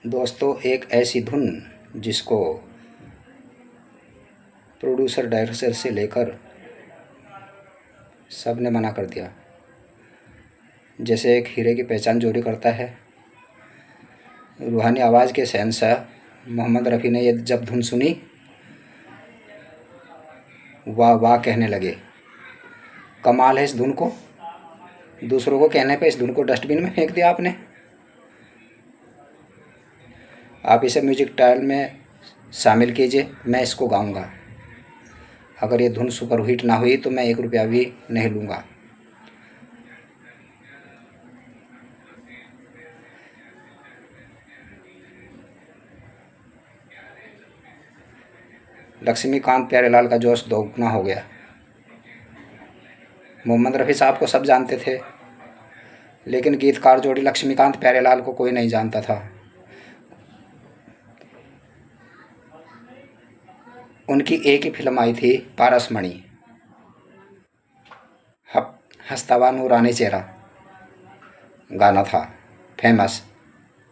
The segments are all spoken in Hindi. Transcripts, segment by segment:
दोस्तों, एक ऐसी धुन जिसको प्रोड्यूसर डायरेक्टर से लेकर सब ने मना कर दिया। जैसे एक हीरे की पहचान चोरी करता है, रूहानी आवाज़ के शहंशाह मोहम्मद रफ़ी ने ये जब धुन सुनी, वाह वाह कहने लगे। कमाल है इस धुन को, दूसरों को कहने पे इस धुन को डस्टबिन में फेंक दिया आपने। आप इसे म्यूजिक ट्रायल में शामिल कीजिए, मैं इसको गाऊंगा। अगर ये धुन सुपरहिट ना हुई तो मैं 1 रुपया भी नहीं लूँगा। लक्ष्मीकांत प्यारेलाल का जोश दोगुना हो गया। मोहम्मद रफ़ी साहब को सब जानते थे, लेकिन गीतकार जोड़ी लक्ष्मीकांत प्यारेलाल को कोई नहीं जानता था। उनकी एक ही फिल्म आई थी, पारसमणि। हस्तावा नूरानी चेहरा गाना था, फेमस,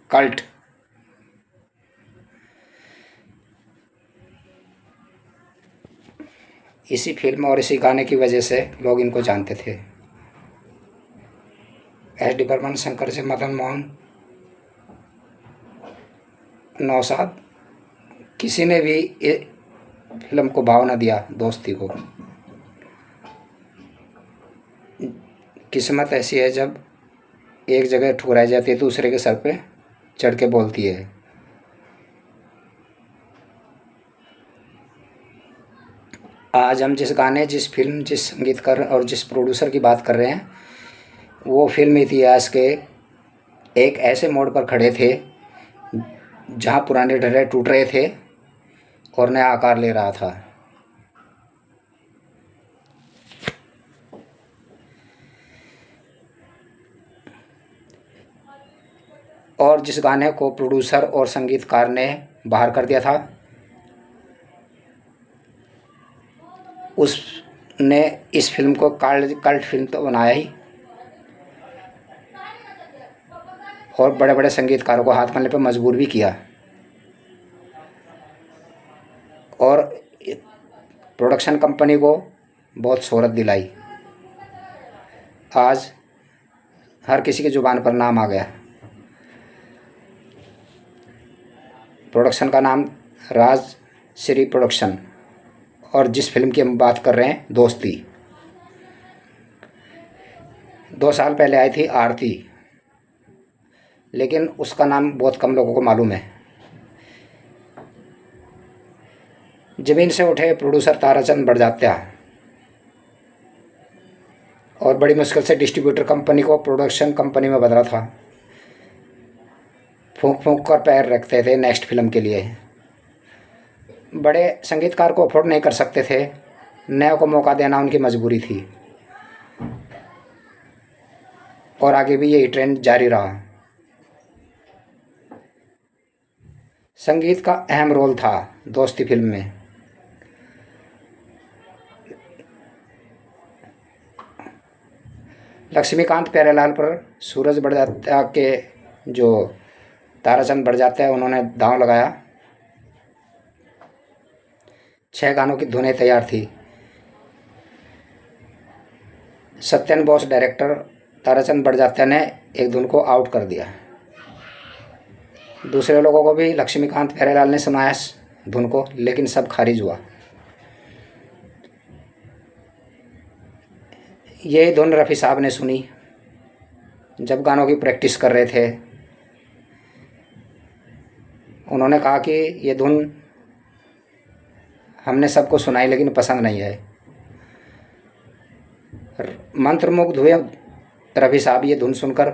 कल्ट। इसी फिल्म और इसी गाने की वजह से लोग इनको जानते थे। एस.डी. बर्मन, शंकर से मदन मोहन, नौशाद, किसी ने भी ये फिल्म को भाव न दिया दोस्ती को। किस्मत ऐसी है, जब एक जगह ठुकराई जाती है दूसरे के सर पे चढ़ के बोलती है। आज हम जिस गाने, जिस फिल्म, जिस संगीतकार और जिस प्रोड्यूसर की बात कर रहे हैं, वो फिल्म इतिहास के एक ऐसे मोड़ पर खड़े थे जहाँ पुराने ढर्रे टूट रहे थे और नया आकार ले रहा था। और जिस गाने को प्रोड्यूसर और संगीतकार ने बाहर कर दिया था, उसने इस फिल्म को कल्ट फिल्म तो बनाया ही, और बड़े बड़े संगीतकारों को हाथ मलने पर मजबूर भी किया, और प्रोडक्शन कंपनी को बहुत शोहरत दिलाई। आज हर किसी की ज़ुबान पर नाम आ गया। प्रोडक्शन का नाम राज श्री प्रोडक्शन, और जिस फिल्म की हम बात कर रहे हैं, दोस्ती। 2 साल पहले आई थी आरती, लेकिन उसका नाम बहुत कम लोगों को मालूम है। ज़मीन से उठे प्रोड्यूसर ताराचंद बड़जात्या, और बड़ी मुश्किल से डिस्ट्रीब्यूटर कंपनी को प्रोडक्शन कंपनी में बदला था। फूंक फूंक कर पैर रखते थे नेक्स्ट फिल्म के लिए। बड़े संगीतकार को अफोर्ड नहीं कर सकते थे, नए को मौका देना उनकी मजबूरी थी, और आगे भी यही ट्रेंड जारी रहा। संगीत का अहम रोल था दोस्ती फिल्म में। लक्ष्मीकांत प्यारेलाल पर सूरज बड़जात्या के जो ताराचंद बड़जात्या, उन्होंने दांव लगाया। 6 गानों की धुनें तैयार थी। सत्यन बोस डायरेक्टर, ताराचंद बड़जात्या ने एक धुन को आउट कर दिया। दूसरे लोगों को भी लक्ष्मीकांत प्यारेलाल ने सुनाया धुन को, लेकिन सब खारिज हुआ। यही धुन रफ़ी साहब ने सुनी जब गानों की प्रैक्टिस कर रहे थे। उन्होंने कहा कि ये धुन हमने सबको सुनाई, लेकिन पसंद नहीं है। मंत्रमुग्ध हुए रफ़ी साहब ये धुन सुनकर।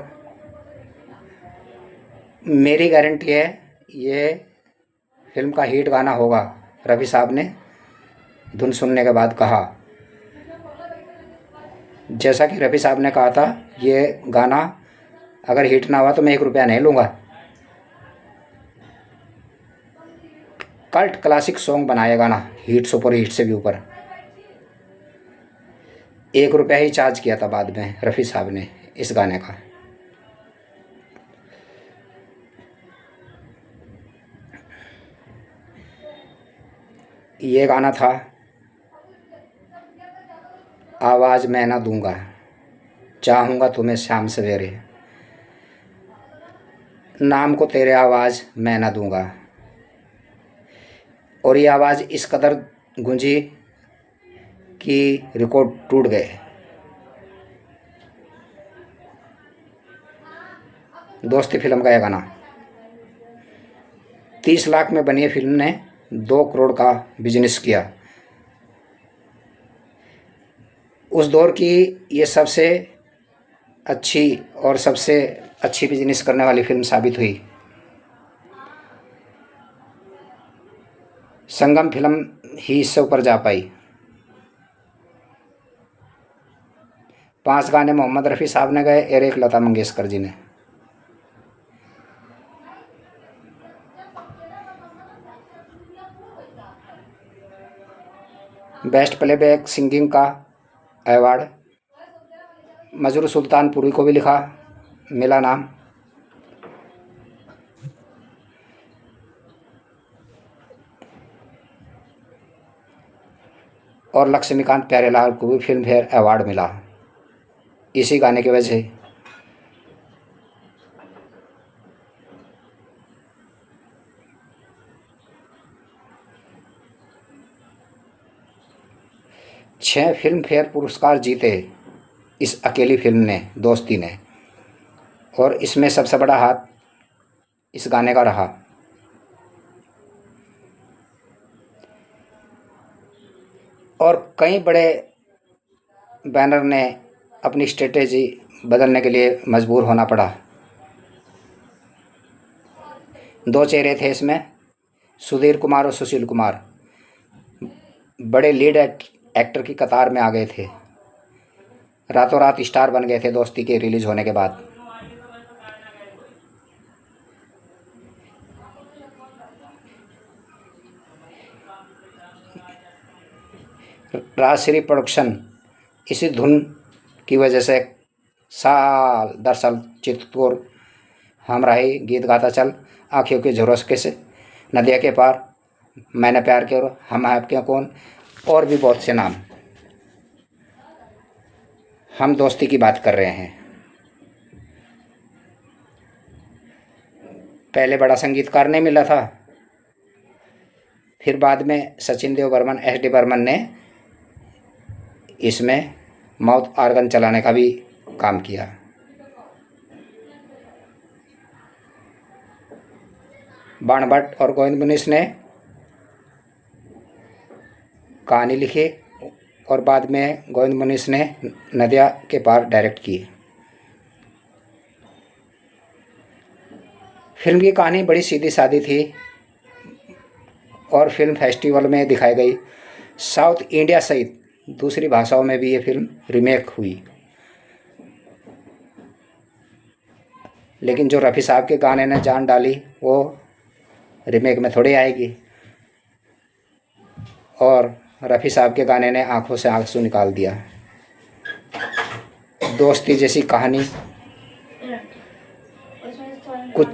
मेरी गारंटी है ये फिल्म का हिट गाना होगा, रफ़ी साहब ने धुन सुनने के बाद कहा। जैसा कि रफ़ी साहब ने कहा था, ये गाना अगर हिट ना हुआ तो मैं 1 रुपया नहीं लूँगा। कल्ट क्लासिक सॉन्ग बनाया गाना, हिट सुपर हिट से भी ऊपर। 1 रुपया ही चार्ज किया था बाद में रफ़ी साहब ने इस गाने का। ये गाना था आवाज़ मैं ना दूंगा, चाहूँगा तुम्हें शाम सवेरे, नाम को तेरे आवाज़ मैं ना दूंगा। और ये आवाज़ इस कदर गूंजी कि रिकॉर्ड टूट गए। दोस्ती फिल्म का यह गाना 30 लाख में बनी फिल्म ने 2 करोड़ का बिजनेस किया। उस दौर की ये सबसे अच्छी और सबसे अच्छी बिजनेस करने वाली फिल्म साबित हुई। संगम फिल्म ही इससे ऊपर जा पाई। 5 गाने मोहम्मद रफ़ी साहब ने गाए और 1 लता मंगेशकर जी ने। बेस्ट प्लेबैक सिंगिंग का अवार्ड मजरू सुल्तानपुरी को भी मिला नाम। और लक्ष्मीकांत प्यारेलाल को भी फिल्म फेयर अवार्ड मिला इसी गाने की वजह से। छह फिल्म फेयर पुरस्कार जीते इस अकेली फिल्म ने, दोस्ती ने। और इसमें सबसे बड़ा हाथ इस गाने का रहा। और कई बड़े बैनर ने अपनी स्ट्रेटेजी बदलने के लिए मजबूर होना पड़ा। 2 चेहरे थे इसमें, सुधीर कुमार और सुशील कुमार बड़े लीड एक्टर की कतार में आ गए थे। रातों रात स्टार बन गए थे दोस्ती के रिलीज होने के बाद। राजश्री प्रोडक्शन इसी धुन की वजह से साल दर साल चित्तौड़ हम राही गीत गाता चल, आँखियों के झरोखे से, नदिया के पार, मैंने प्यार किया और हम आपके कौन, और भी बहुत से नाम। हम दोस्ती की बात कर रहे हैं। पहले बड़ा संगीतकार नहीं मिला था, फिर बाद में सचिन देव बर्मन, एस.डी. बर्मन ने इसमें माउथ ऑर्गन चलाने का भी काम किया। बाण भट्ट और गोविंद मुनीस ने कहानी लिखी और बाद में गोविंद मुनीस ने नदिया के पार डायरेक्ट की। फिल्म की कहानी बड़ी सीधी सादी थी और फिल्म फेस्टिवल में दिखाई गई। साउथ इंडिया सहित दूसरी भाषाओं में भी ये फिल्म रीमेक हुई। लेकिन जो रफ़ी साहब के गाने ने जान डाली वो रीमेक में थोड़ी आएगी। और रफ़ी साहब के गाने ने आंखों से आंसू निकाल दिया। दोस्ती जैसी कहानी